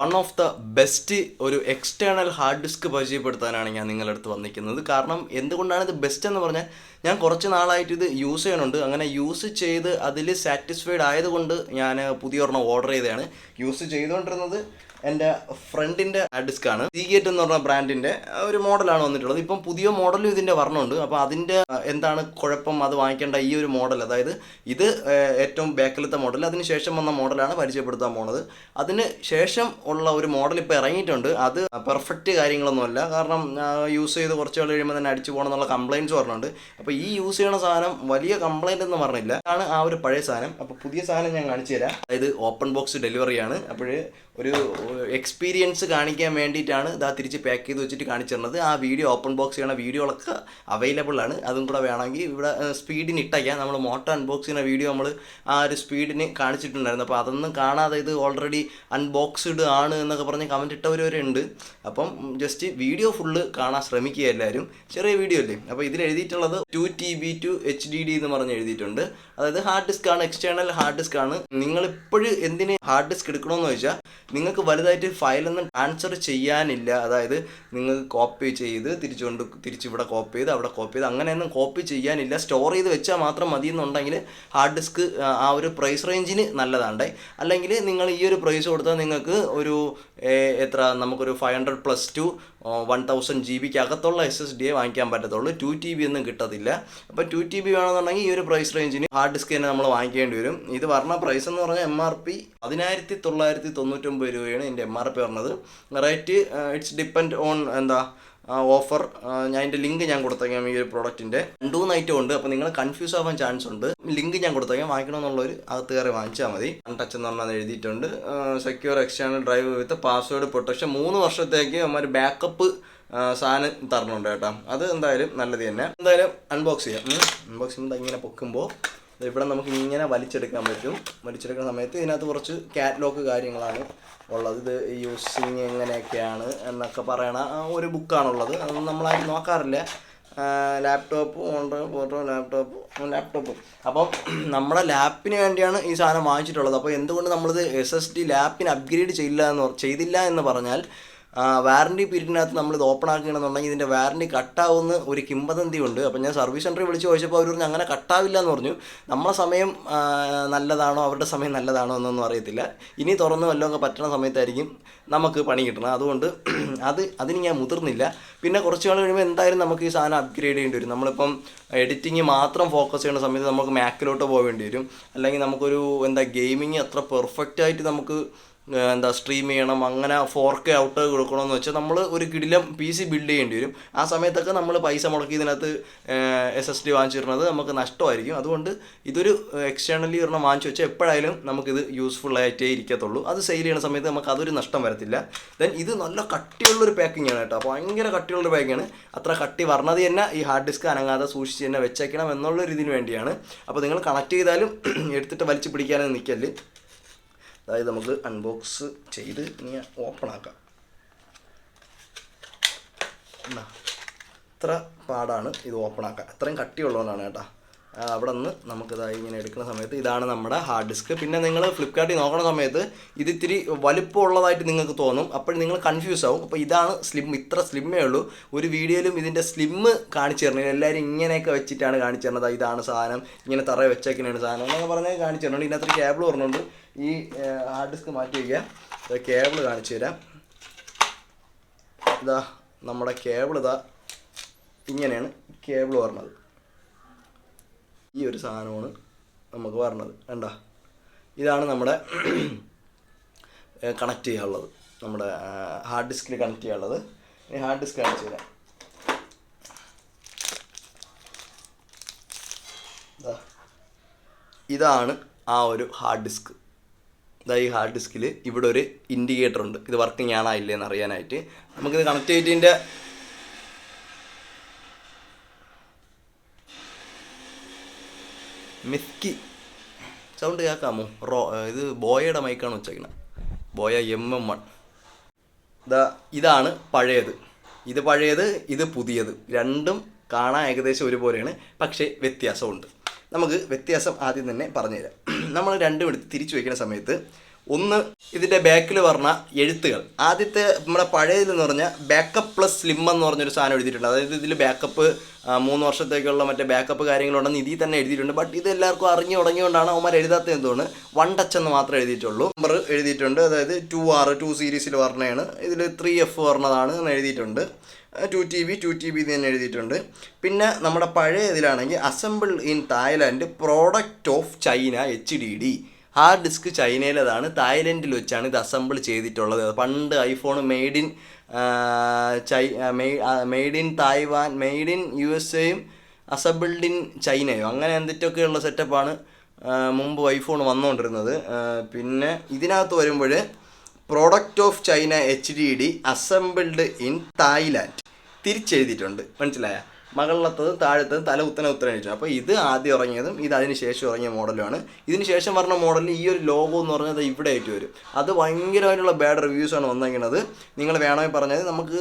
One of the best ഒരു external hard disk പരിചയപ്പെടുത്താനാണ് ഞാൻ നിങ്ങളുടെ അടുത്ത് വന്നിരിക്കുന്നത്. കാരണം എന്തുകൊണ്ടാണ് ഇത് ബെസ്റ്റ് എന്ന് പറഞ്ഞാൽ, ഞാൻ കുറച്ച് നാളായിട്ട് ഇത് യൂസ് ചെയ്യണുണ്ട്. അങ്ങനെ യൂസ് ചെയ്ത് അതിൽ സാറ്റിസ്ഫൈഡ് ആയതുകൊണ്ട് ഞാൻ പുതിയൊരെണ്ണം ഓർഡർ ചെയ്തതാണ്. യൂസ് ചെയ്തുകൊണ്ടിരുന്നത് എൻ്റെ ഫ്രണ്ടിൻ്റെ ഹാർഡ് ഡിസ്ക്കാണ്. സീഗേറ്റ് എന്ന് പറഞ്ഞ ബ്രാൻഡിൻ്റെ ഒരു മോഡലാണ് വന്നിട്ടുള്ളത്. ഇപ്പം പുതിയ മോഡലും ഇതിൻ്റെ വരണുണ്ട്. അപ്പോൾ അതിൻ്റെ എന്താണ് കുഴപ്പം, അത് വാങ്ങിക്കേണ്ട ഈ ഒരു മോഡൽ, അതായത് ഇത് ഏറ്റവും ബാക്കിലത്തെ മോഡൽ, അതിന് ശേഷം വന്ന മോഡലാണ് പരിചയപ്പെടുത്താൻ പോണത്. അതിന് ശേഷം ഉള്ള ഒരു മോഡൽ ഇപ്പോൾ ഇറങ്ങിയിട്ടുണ്ട്. അത് പെർഫെക്റ്റ് കാര്യങ്ങളൊന്നുമല്ല. കാരണം യൂസ് ചെയ്ത് കുറച്ച് നാൾ കഴിയുമ്പോൾ തന്നെ അടിച്ചു പോകണം എന്നുള്ള കംപ്ലയിൻറ്റ്സ് പറഞ്ഞിട്ടുണ്ട്. അപ്പോൾ ഈ യൂസ് ചെയ്യണ സാധനം വലിയ കംപ്ലയിൻ്റ് എന്ന് പറഞ്ഞില്ല, ആണ് ആ ഒരു പഴയ സാധനം. അപ്പോൾ പുതിയ സാധനം ഞാൻ കാണിച്ചു തരാം. അതായത് ഓപ്പൺ ബോക്സ് ഡെലിവറിയാണ്. അപ്പോൾ ഒരു എക്സ്പീരിയൻസ് കാണിക്കാൻ വേണ്ടിയിട്ടാണ് ഇതാ തിരിച്ച് പാക്ക് ചെയ്ത് വെച്ചിട്ട് കാണിച്ചു തരുന്നത്. ആ വീഡിയോ, ഓപ്പൺ ബോക്സ് ചെയ്യണ വീഡിയോകളൊക്കെ അവൈലബിൾ ആണ്. അതും കൂടെ വേണമെങ്കിൽ ഇവിടെ സ്പീഡിന് ഇട്ടയ്ക്കാം. നമ്മൾ മോട്ടോ അൺബോക്സ് ചെയ്യുന്ന വീഡിയോ നമ്മൾ ആ ഒരു സ്പീഡിന് കാണിച്ചിട്ടുണ്ടായിരുന്നു. അപ്പോൾ അതൊന്നും കാണാതെ ഇത് ഓൾറെഡി അൺബോക്സ്ഡ് ആണ് എന്നൊക്കെ പറഞ്ഞ് കമൻറ്റ് ഇട്ടവരുണ്ട്. അപ്പം ജസ്റ്റ് വീഡിയോ ഫുള്ള് കാണാൻ ശ്രമിക്കുക എല്ലാവരും. ചെറിയ വീഡിയോ അല്ലേ. അപ്പോൾ ഇതിൽ എഴുതിയിട്ടുള്ളത് 2 TB to HDD എന്ന് പറഞ്ഞ് എഴുതിയിട്ടുണ്ട്. അതായത് ഹാർഡ് ഡിസ്ക് ആണ്, എക്സ്റ്റേണൽ ഹാർഡ് ഡിസ്ക് ആണ്. നിങ്ങളിപ്പോഴും എന്തിന് ഹാർഡ് ഡിസ്ക് എടുക്കണമെന്ന് ചോദിച്ചാൽ, നിങ്ങൾക്ക് വലുതായിട്ട് ഫയലൊന്നും ട്രാൻസ്ഫർ ചെയ്യാനില്ല. അതായത് നിങ്ങൾക്ക് കോപ്പി ചെയ്ത് തിരിച്ചിവിടെ കോപ്പി ചെയ്ത് അവിടെ കോപ്പി ചെയ്ത് അങ്ങനെയൊന്നും കോപ്പി ചെയ്യാനില്ല. സ്റ്റോർ ചെയ്ത് വെച്ചാൽ മാത്രം മതി എന്നുണ്ടെങ്കിൽ ഹാർഡ് ഡിസ്ക് ആ ഒരു പ്രൈസ് റേഞ്ചിന് നല്ലതാണ്ടേ. അല്ലെങ്കിൽ നിങ്ങൾ ഈ ഒരു പ്രൈസ് കൊടുത്താൽ നിങ്ങൾക്ക് ഒരു നമുക്കൊരു 500+ to 1000 GB അകത്തുള്ള SSD വാങ്ങിക്കാൻ പറ്റത്തുള്ളൂ. 2 TB ഒന്നും കിട്ടത്തില്ല. അപ്പോൾ 2 TB വേണമെന്നുണ്ടെങ്കിൽ ഈ ഒരു പ്രൈസ് റേഞ്ചിന് ഹാർഡ് ഡിസ്ക് തന്നെ നമ്മൾ വാങ്ങിക്കേണ്ടി വരും. ഇത് പറഞ്ഞ പ്രൈസ് എന്ന് പറഞ്ഞാൽ MRP 1999 രൂപയാണ് ഇതിൻ്റെ MRP പറഞ്ഞത്. Rate it's depend on offer. ഞാൻ അതിൻ്റെ ലിങ്ക് ഞാൻ കൊടുത്തേക്കാം. ഈ ഒരു പ്രോഡക്റ്റിൻ്റെ 2 ഐറ്റം ഉണ്ട്. അപ്പോൾ നിങ്ങൾ കൺഫ്യൂസ് ആവാൻ ചാൻസ് ഉണ്ട്. ലിങ്ക് ഞാൻ കൊടുത്തേക്കാം. വാങ്ങിക്കണമെന്നുള്ളവർ അകത്ത് കയറി വാങ്ങിച്ചാൽ മതി. അൺടച്ച് എന്ന് പറഞ്ഞാൽ എഴുതിയിട്ടുണ്ട്. സെക്യൂർ എക്സ്റ്റേണൽ ഡ്രൈവ് വിത്ത് പാസ്വേഡ് പ്രൊട്ടക്ഷൻ, 3 വർഷത്തേക്ക് അവർ ബാക്കപ്പ് സാധനം തരണുണ്ട് കേട്ടോ. അത് എന്തായാലും നല്ലത് തന്നെ. എന്തായാലും അൺബോക്സ് ചെയ്യാം. അൺബോക്സ് ചെയ്യുമ്പോൾ ഇങ്ങനെ പൊക്കുമ്പോൾ ഇവിടെ നമുക്ക് ഇങ്ങനെ വലിച്ചെടുക്കാൻ പറ്റും. വലിച്ചെടുക്കുന്ന സമയത്ത് ഇതിനകത്ത് കുറച്ച് കാറ്റലോഗ് കാര്യങ്ങളാണ് ഉള്ളത്. ഇത് യൂസിങ് എങ്ങനെയൊക്കെയാണ് എന്നൊക്കെ പറയണ ഒരു ബുക്കാണുള്ളത്. അതൊന്നും നമ്മളാരും നോക്കാറില്ല. ലാപ്ടോപ്പ് അപ്പം നമ്മുടെ ലാപ്പിന് വേണ്ടിയാണ് ഈ സാധനം വാങ്ങിച്ചിട്ടുള്ളത്. അപ്പോൾ എന്തുകൊണ്ട് നമ്മളിത് SSD ലാപ്പിന് അപ്ഗ്രേഡ് ചെയ്തില്ല എന്ന് പറഞ്ഞാൽ, വാറണ്ടി പീരീഡിനകത്ത് നമ്മളിത് ഓപ്പൺ ആക്കുകയാണെന്നുണ്ടെങ്കിൽ ഇതിൻ്റെ വാറണ്ടി കട്ടാവുന്ന ഒരു കിംവദന്തി ഉണ്ട്. അപ്പോൾ ഞാൻ സർവീസ് സെൻറ്ററിൽ വിളിച്ച് ചോദിച്ചപ്പോൾ അവർ പറഞ്ഞു അങ്ങനെ കട്ടാവില്ല എന്ന് പറഞ്ഞു. നമ്മളെ സമയം നല്ലതാണോ അവരുടെ സമയം നല്ലതാണോ എന്നൊന്നും അറിയത്തില്ല. ഇനി തുറന്ന് വല്ലതൊക്കെ പറ്റുന്ന സമയത്തായിരിക്കും നമുക്ക് പണി കിട്ടണം. അതുകൊണ്ട് അതിന് ഞാൻ മുതിർന്നില്ല. പിന്നെ കുറച്ച് നാൾ കഴിയുമ്പോൾ എന്തായാലും നമുക്ക് ഈ സാധനം അപ്ഗ്രേഡ് ചെയ്യേണ്ടി വരും. നമ്മളിപ്പം എഡിറ്റിങ് മാത്രം ഫോക്കസ് ചെയ്യുന്ന സമയത്ത് നമുക്ക് മാക്കിലോട്ട് പോകേണ്ടി വരും. അല്ലെങ്കിൽ നമുക്കൊരു ഗെയിമിങ് അത്ര പെർഫെക്റ്റായിട്ട് നമുക്ക് സ്ട്രീം ചെയ്യണം, അങ്ങനെ 4K ഔട്ട് കൊടുക്കണമെന്ന് വെച്ചാൽ നമ്മൾ ഒരു കിടിലം PC ബിൽഡ് ചെയ്യേണ്ടി വരും. ആ സമയത്തൊക്കെ നമ്മൾ പൈസ മുടക്കി ഇതിനകത്ത് SSD വാങ്ങിച്ചിരുന്നത് നമുക്ക് നഷ്ടമായിരിക്കും. അതുകൊണ്ട് ഇതൊരു എക്സ്റ്റേണലി ഒരെണ്ണം വാങ്ങിച്ചു വെച്ചാൽ എപ്പോഴായാലും നമുക്കിത് യൂസ്ഫുൾ ആയിട്ടേ ഇരിക്കത്തുള്ളൂ. അത് സെയിൽ ചെയ്യുന്ന സമയത്ത് നമുക്ക് അതൊരു നഷ്ടം വരത്തില്ല. ദെൻ ഇത് നല്ല കട്ടിയുള്ളൊരു പാക്കിംഗ് ആണ് കേട്ടോ. ഭയങ്കര കട്ടിയുള്ളൊരു പാക്കിങ്ങാണ്. അത്ര കട്ടി പറഞ്ഞത് തന്നെ ഈ ഹാർഡ് ഡിസ്ക് അനങ്ങാതെ സൂക്ഷിച്ച് തന്നെ വെച്ചേക്കണം എന്നുള്ളൊരു ഇതിന് വേണ്ടിയാണ്. അപ്പോൾ നിങ്ങൾ കണക്ട് ചെയ്താലും എടുത്തിട്ട് വലിച്ചു പിടിക്കാനൊന്നും നിൽക്കല്. അതായത് നമുക്ക് അൺബോക്സ് ചെയ്ത് ഇനി ഓപ്പൺ ആക്കാം. ഇത്ര പാടാണ് ഇത് ഓപ്പൺ ആക്കാൻ, അത്രയും കട്ടിയുള്ളതുകൊണ്ടാണ് കേട്ടോ. അവിടെ നിന്ന് നമുക്കിതായി ഇങ്ങനെ എടുക്കുന്ന സമയത്ത് ഇതാണ് നമ്മുടെ ഹാർഡ് ഡിസ്ക്. പിന്നെ നിങ്ങൾ ഫ്ലിപ്കാർട്ടിൽ നോക്കുന്ന സമയത്ത് ഇത് ഇത്തിരി വലുപ്പമുള്ളതായിട്ട് നിങ്ങൾക്ക് തോന്നും. അപ്പോൾ നിങ്ങൾ കൺഫ്യൂസ് ആവും. അപ്പോൾ ഇതാണ് സ്ലിം, ഇത്ര സ്ലിമ്മേ ഉള്ളൂ. ഒരു വീഡിയോയിലും ഇതിൻ്റെ സ്ലിമ്മ് കാണിച്ചു തരണം. എല്ലാവരും ഇങ്ങനെയൊക്കെ വെച്ചിട്ടാണ് കാണിച്ചു തരുന്നത്. ഇതാണ് സാധനം, ഇങ്ങനെ തറ വെച്ചേക്കുന്നതാണ് സാധനം എന്നൊക്കെ പറഞ്ഞാൽ കാണിച്ചു തരുന്നുണ്ട്. ഇതിനകത്തൊരു കേബിൾ പറഞ്ഞുകൊണ്ട് ഈ ഹാർഡ് ഡിസ്ക് മാറ്റി വയ്ക്കുക. കേബിൾ കാണിച്ചു തരാം. ഇതാ നമ്മുടെ കേബിൾ, ഇങ്ങനെയാണ് കേബിൾ പറഞ്ഞത്. ഈ ഒരു സാധനമാണ് നമുക്ക് പറഞ്ഞത്. കണ്ടോ, ഇതാണ് നമ്മുടെ കണക്ട് ചെയ്യാനുള്ളത്, നമ്മുടെ ഹാർഡ് ഡിസ്കിൽ കണക്ട് ചെയ്യാനുള്ളത്. ഇനി ഹാർഡ് ഡിസ്ക് കാണിച്ചു തരാം. ഇതാണ് ആ ഒരു ഹാർഡ് ഡിസ്ക്. ഈ ഹാർഡ് ഡിസ്കിൽ ഇവിടെ ഒരു ഇൻഡിക്കേറ്റർ ഉണ്ട്. ഇത് വർക്കിംഗ് ആണോ ഇല്ലയെന്ന് അറിയാനായിട്ട്. നമുക്കിത് കണക്ട് ചെയ്തിൻ്റെ മിസ്കി സൗണ്ട് കേൾക്കാമോ? ഇത് ബോയയുടെ മൈക്കാണ് വെച്ചേക്കുന്നത്, ബോയ MM1. ഇതാണ് പഴയത്, ഇത് പഴയത്, ഇത് പുതിയത്. രണ്ടും കാണാൻ ഏകദേശം ഒരുപോലെയാണ്, പക്ഷേ വ്യത്യാസമുണ്ട്. നമുക്ക് വ്യത്യാസം ആദ്യം തന്നെ പറഞ്ഞുതരാം. നമ്മൾ രണ്ടും എടുത്ത് തിരിച്ചു വയ്ക്കുന്ന സമയത്ത് ഒന്ന് ഇതിൻ്റെ ബാക്കിൽ പറഞ്ഞ എഴുത്തുകൾ. ആദ്യത്തെ നമ്മുടെ പഴയതെന്ന് പറഞ്ഞാൽ ബാക്കപ്പ് പ്ലസ് സ്ലിം എന്ന് പറഞ്ഞൊരു സാധനം എഴുതിയിട്ടുണ്ട്. അതായത് ഇതിൽ ബാക്കപ്പ് 3 വർഷത്തേക്കുള്ള മറ്റേ ബാക്കപ്പ് കാര്യങ്ങളുണ്ടെന്ന് ഇതിൽ തന്നെ എഴുതിയിട്ടുണ്ട്. ബട്ട് ഇത് എല്ലാവർക്കും അറിഞ്ഞു തുടങ്ങിയോണ്ടാണ് അവന്മാർ എഴുതാത്തത്. എന്തുകൊണ്ട് 1 ടച്ച് എന്ന് മാത്രമേ എഴുതിയിട്ടുള്ളൂ. നമ്പർ എഴുതിയിട്ടുണ്ട്. അതായത് 2R 2 സീരീസിൽ പറഞ്ഞതാണ്. ഇതിൽ 3F പറഞ്ഞതാണ് എന്ന് എഴുതിയിട്ടുണ്ട്. 2TB തന്നെ എഴുതിയിട്ടുണ്ട്. പിന്നെ നമ്മുടെ പഴയ ഇതിലാണെങ്കിൽ assembled in Thailand, product of China, HDD. Hard disk ചൈനയിലേതാണ്, തായ്ലൻഡിൽ വെച്ചാണ് ഇത് അസംബിൾ ചെയ്തിട്ടുള്ളത്. പണ്ട് iPhone made in Taiwan, made in USA assembled in ചൈനയോ അങ്ങനെ എന്തിട്ടൊക്കെയുള്ള സെറ്റപ്പാണ് മുമ്പ് ഐഫോൺ വന്നുകൊണ്ടിരുന്നത്. പിന്നെ ഇതിനകത്ത് വരുമ്പോൾ product of China HDD assembled in Thailand തിരിച്ചെഴുതിയിട്ടുണ്ട്. മനസ്സിലായ? മകളിലത്തതും താഴത്തതും തല ഉത്തരം എഴുതിയിട്ടുണ്ട്. അപ്പോൾ ഇത് ആദ്യം ഇറങ്ങിയതും ഇത് അതിന് ശേഷം ഇറങ്ങിയ മോഡലുമാണ്. ഇതിന് ശേഷം പറഞ്ഞ മോഡലിൽ ഈ ഒരു ലോഗോ എന്ന് പറഞ്ഞത് ഇവിടെ ആയിട്ട് വരും. അത് ഭയങ്കരമായിട്ടുള്ള ബാഡ് റിവ്യൂസാണ് വന്നിരിക്കുന്നത്. നിങ്ങൾ വേണമെങ്കിൽ പറഞ്ഞത് നമുക്ക്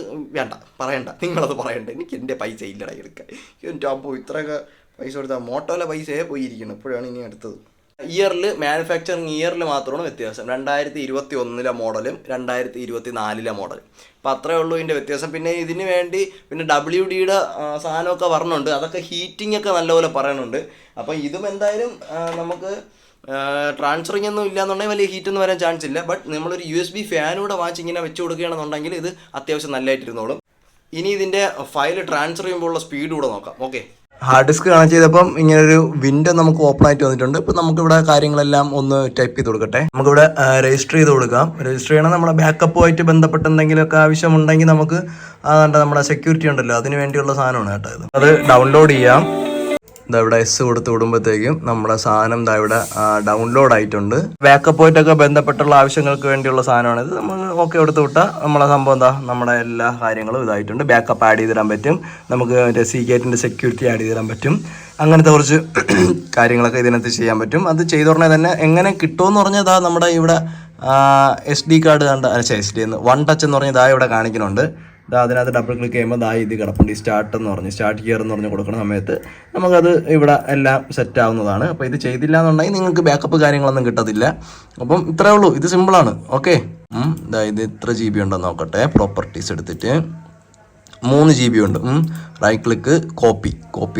പറയണ്ട, നിങ്ങളത് പറയണ്ട. എനിക്ക് എൻ്റെ പൈസ ഇല്ലടാ എടുക്കാൻ. എൻ്റെ അപ്പോൾ ഇത്രയൊക്കെ പൈസ കൊടുത്താൽ മോട്ടോയിലെ പൈസയെ പോയിരിക്കണം. ഇപ്പോഴാണ് ഇനി അടുത്തത്. ഇയറിൽ മാനുഫാക്ചറിങ് ഇയറിൽ മാത്രമാണ് വ്യത്യാസം. 2021 മോഡലും 2024 മോഡലും. അപ്പോൾ അത്രയേ ഉള്ളൂ ഇതിൻ്റെ വ്യത്യാസം. പിന്നെ ഇതിന് വേണ്ടി പിന്നെ WDയുടെ സാധനമൊക്കെ പറഞ്ഞുണ്ട്. അതൊക്കെ ഹീറ്റിംഗ് ഒക്കെ നല്ലപോലെ പറയുന്നുണ്ട്. അപ്പോൾ ഇതും എന്തായാലും നമുക്ക് ട്രാൻസ്ഫറിങ് ഒന്നും ഇല്ലയെന്നുണ്ടെങ്കിൽ വലിയ ഹീറ്റൊന്നും വരാൻ ചാൻസ് ഇല്ല. ബട്ട് നമ്മളൊരു USB ഫാനൂടെ വാങ്ങിച്ച് ഇങ്ങനെ വെച്ച് കൊടുക്കുകയാണെന്നുണ്ടെങ്കിൽ ഇത് അത്യാവശ്യം നല്ലതായിട്ടിരുന്നോളും. ഇനി ഇതിൻ്റെ ഫയൽ ട്രാൻസ്ഫർ ചെയ്യുമ്പോഴുള്ള സ്പീഡ് കൂടെ നോക്കാം. ഓക്കെ, ഹാർഡ് ഡിസ്ക് കണക്ട് ചെയ്തപ്പം ഇങ്ങനൊരു വിൻഡോ നമുക്ക് ഓപ്പൺ ആയിട്ട് വന്നിട്ടുണ്ട്. ഇപ്പം നമുക്കിവിടെ കാര്യങ്ങളെല്ലാം ഒന്ന് ടൈപ്പ് ചെയ്ത് കൊടുക്കട്ടെ. നമുക്കിവിടെ രജിസ്റ്റർ ചെയ്ത് കൊടുക്കാം. രജിസ്റ്റർ ചെയ്യണം. നമ്മുടെ ബാക്കപ്പുമായിട്ട് ബന്ധപ്പെട്ട് എന്തെങ്കിലുമൊക്കെ ആവശ്യമുണ്ടെങ്കിൽ നമുക്ക് നമ്മുടെ സെക്യൂരിറ്റി ഉണ്ടല്ലോ, അതിന് വേണ്ടിയുള്ള സാധനമാണ് കേട്ടോ ഇത്. അത് ഡൗൺലോഡ് ചെയ്യാം. ഇതാ ഇവിടെ S കൊടുത്ത് വിടുമ്പോഴത്തേക്കും നമ്മുടെ സാധനം ഇതാ ഇവിടെ ഡൗൺലോഡ് ആയിട്ടുണ്ട്. ബാക്കപ്പുമായിട്ടൊക്കെ ബന്ധപ്പെട്ടുള്ള ആവശ്യങ്ങൾക്ക് വേണ്ടിയുള്ള സാധനമാണിത്. നമ്മൾ ഓക്കെ കൊടുത്ത് വിട്ടാൽ നമ്മളെ സംഭവം എന്താ നമ്മുടെ എല്ലാ കാര്യങ്ങളും ഇതായിട്ടുണ്ട്. ബാക്കപ്പ് ആഡ് ചെയ്തിടാൻ പറ്റും. നമുക്ക് മറ്റേ സീഗേറ്റിൻ്റെ സെക്യൂരിറ്റി ആഡ് ചെയ്തിടാൻ പറ്റും. അങ്ങനത്തെ കുറച്ച് കാര്യങ്ങളൊക്കെ ഇതിനകത്ത് ചെയ്യാൻ പറ്റും. അത് ചെയ്ത ഉടനെ തന്നെ എങ്ങനെ കിട്ടുമെന്ന് പറഞ്ഞാൽ ഇതാ നമ്മുടെ ഇവിടെ SD കാർഡ് കണ്ട SD 1 ടച്ച് എന്ന് പറഞ്ഞാൽ ഇതാ ഇവിടെ കാണിക്കുന്നുണ്ട്. അതിനകത്ത് ഡബിൾ ക്ലിക്ക് ചെയ്യുമ്പോൾ ഇത് കിടപ്പുണ്ട്. ഈ സ്റ്റാർട്ട് ഗിയർ എന്ന് പറഞ്ഞ് കൊടുക്കുന്ന സമയത്ത് നമുക്കത് ഇവിടെ എല്ലാം സെറ്റ് ആവുന്നതാണ്. അപ്പോൾ ഇത് ചെയ്തില്ല എന്നുണ്ടെങ്കിൽ നിങ്ങൾക്ക് ബാക്കപ്പ് കാര്യങ്ങളൊന്നും കിട്ടത്തില്ല. അപ്പം ഇത്രയേ ഉള്ളൂ. ഇത് സിമ്പിളാണ്. ഓക്കെ, ഇത് എത്ര GB ഉണ്ടെന്ന് നോക്കട്ടെ. പ്രോപ്പർട്ടീസ് എടുത്തിട്ട് 3 GB ഉണ്ട്. റൈറ്റ് ക്ലിക്ക് കോപ്പി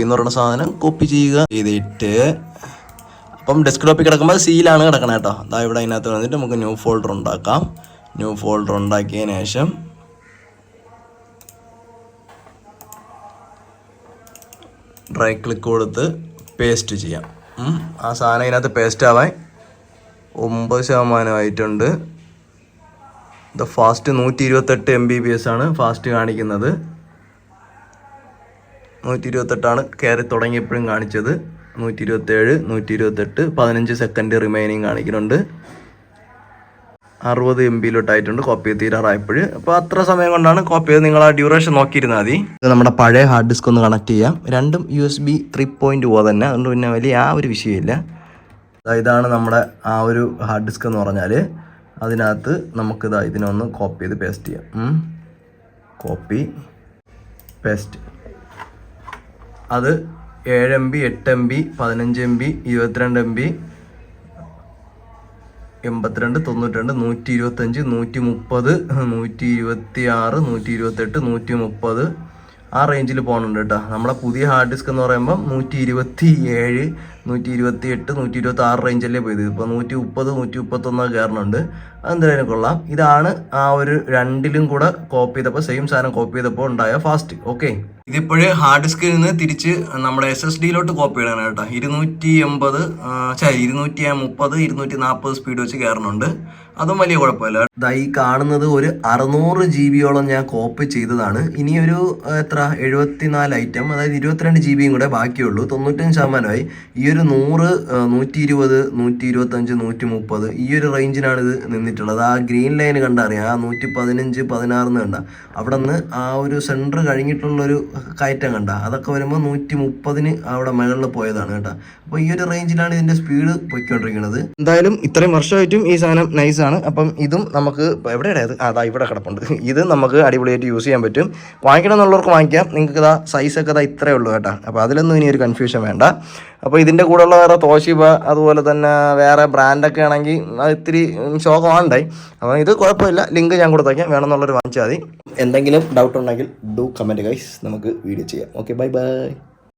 എന്ന് പറയുന്ന സാധനം കോപ്പി ചെയ്യുക. ചെയ്തിട്ട് അപ്പം ഡെസ്ക്ടോപ്പിൽ കിടക്കുമ്പോൾ സീലാണ് കിടക്കണം കേട്ടോ. ഇവിടെ അതിനകത്ത് വന്നിട്ട് നമുക്ക് ന്യൂ ഫോൾഡർ ഉണ്ടാക്കാം. ന്യൂ ഫോൾഡർ ഉണ്ടാക്കിയതിന് ശേഷം റൈറ്റ് ക്ലിക്ക് കൊടുത്ത് പേസ്റ്റ് ചെയ്യാം. ആ സാധനം ഇതിനകത്ത് പേസ്റ്റ് ആവാൻ 9% ആയിട്ടുണ്ട്. ഇത് ഫാസ്റ്റ് 128 MBPS ആണ് ഫാസ്റ്റ് കാണിക്കുന്നത്. 128 കയറി തുടങ്ങിയപ്പോഴും കാണിച്ചത്. 127, 128, 15 സെക്കൻഡ് റിമൈനിങ് കാണിക്കുന്നുണ്ട്. 60 MB കോപ്പി ചെയ്ത് തീരാറായപ്പോൾ. അപ്പോൾ അത്ര സമയം കൊണ്ടാണ് കോപ്പി ചെയ്ത്. നിങ്ങൾ ആ ഡ്യൂറേഷൻ നോക്കിയിരുന്നാൽ മതി. ഇത് നമ്മുടെ പഴയ ഹാർഡ് ഡിസ്ക് ഒന്ന് കണക്ട് ചെയ്യാം. രണ്ടും USB 3.0 തന്നെ, അതുകൊണ്ട് പിന്നെ വലിയ ആ ഒരു വിഷയമില്ല. ഇതാണ് നമ്മുടെ ആ ഒരു ഹാർഡ് ഡിസ്ക് എന്ന് പറഞ്ഞാൽ. അതിനകത്ത് നമുക്കിതാ ഇതിനൊന്ന് കോപ്പി ചെയ്ത് പേസ്റ്റ് ചെയ്യാം. Copy paste. അത് 7 MB, 8 MB, 15 MB, 22 MB, 82, 92, 125, 130, 126, 128, 130 ആ റേഞ്ചിൽ പോകുന്നുണ്ട് കേട്ടോ. നമ്മളെ പുതിയ ഹാർഡ് ഡിസ്ക് എന്ന് പറയുമ്പോൾ 127, 128, 126 റേഞ്ചല്ലേ പോയത്. ഇപ്പോൾ 130, 131 കയറുന്നുണ്ട്. അതെന്തായാലും കൊള്ളാം. ഇതാണ് ആ ഒരു രണ്ടിലും കൂടെ കോപ്പി ചെയ്തപ്പോൾ സെയിം സാധനം കോപ്പി ചെയ്തപ്പോൾ ഉണ്ടായ ഫാസ്റ്റ്. ഓക്കെ, ഇതിപ്പോഴേ ഹാർഡ് ഡിസ്കിൽ നിന്ന് തിരിച്ച് നമ്മുടെ SSDയിലോട്ട് കോപ്പി ചെയ്യണം കേട്ടോ. 230, 240 സ്പീഡ് വെച്ച് കയറുന്നുണ്ട്. അതും വലിയ കുഴപ്പമില്ല. ഈ കാണുന്നത് ഒരു 600 GB ഞാൻ കോപ്പി ചെയ്തതാണ്. ഇനി ഒരു എത്ര 74 ഐറ്റം, അതായത് 22 GB കൂടെ ബാക്കിയുള്ളൂ. 95% ഈ ഒരു 100, 120, 125, 130 ഈ ഒരു റേഞ്ചിനാണ് ഇത് നിന്നിട്ടുള്ളത്. ആ ഗ്രീൻ ലൈൻ കണ്ടറിയാം. ആ 115, 16 കണ്ട അവിടെ നിന്ന് ആ ഒരു സെൻറ്റർ കഴിഞ്ഞിട്ടുള്ളൊരു കയറ്റം കണ്ട, അതൊക്കെ വരുമ്പോൾ 130 അവിടെ മുകളിൽ പോയതാണ് കേട്ടോ. അപ്പോൾ ഈ ഒരു റേഞ്ചിലാണ് ഇതിൻ്റെ സ്പീഡ് പോയിക്കൊണ്ടിരിക്കുന്നത്. എന്തായാലും ഇത്രയും വർഷമായിട്ടും ഈ സാധനം നൈസാണ്. ആണ്. അപ്പം ഇതും നമുക്ക് എവിടെയാണ് അത് അതാ ഇവിടെ കിടപ്പുണ്ട്. ഇത് നമുക്ക് അടിപൊളിയായിട്ട് യൂസ് ചെയ്യാൻ പറ്റും. വാങ്ങിക്കണം എന്നുള്ളവർക്ക് വാങ്ങിക്കാം. നിങ്ങൾക്ക് ഇതാ സൈസൊക്കെ ഇതാ ഇത്രയേ ഉള്ളൂ കേട്ടോ. അപ്പോൾ അതിലൊന്നും ഇനി ഒരു കൺഫ്യൂഷൻ വേണ്ട. അപ്പോൾ ഇതിൻ്റെ കൂടെയുള്ള വേറെ തോഷിബ അതുപോലെ തന്നെ വേറെ ബ്രാൻഡൊക്കെ ആണെങ്കിൽ അത് ഇത്തിരി ശോകമാണ്ടായി. അപ്പോൾ ഇത് കുഴപ്പമില്ല, ലിങ്ക് ഞാൻ കൊടുത്തേക്കാം, വേണമെന്നുള്ളവർ വാങ്ങിച്ചാൽ മതി. എന്തെങ്കിലും ഡൗട്ട് ഉണ്ടെങ്കിൽ ഡു കമൻറ്റ് ഗൈസ്, നമുക്ക് വീഡിയോ ചെയ്യാം. Okay, bye bye.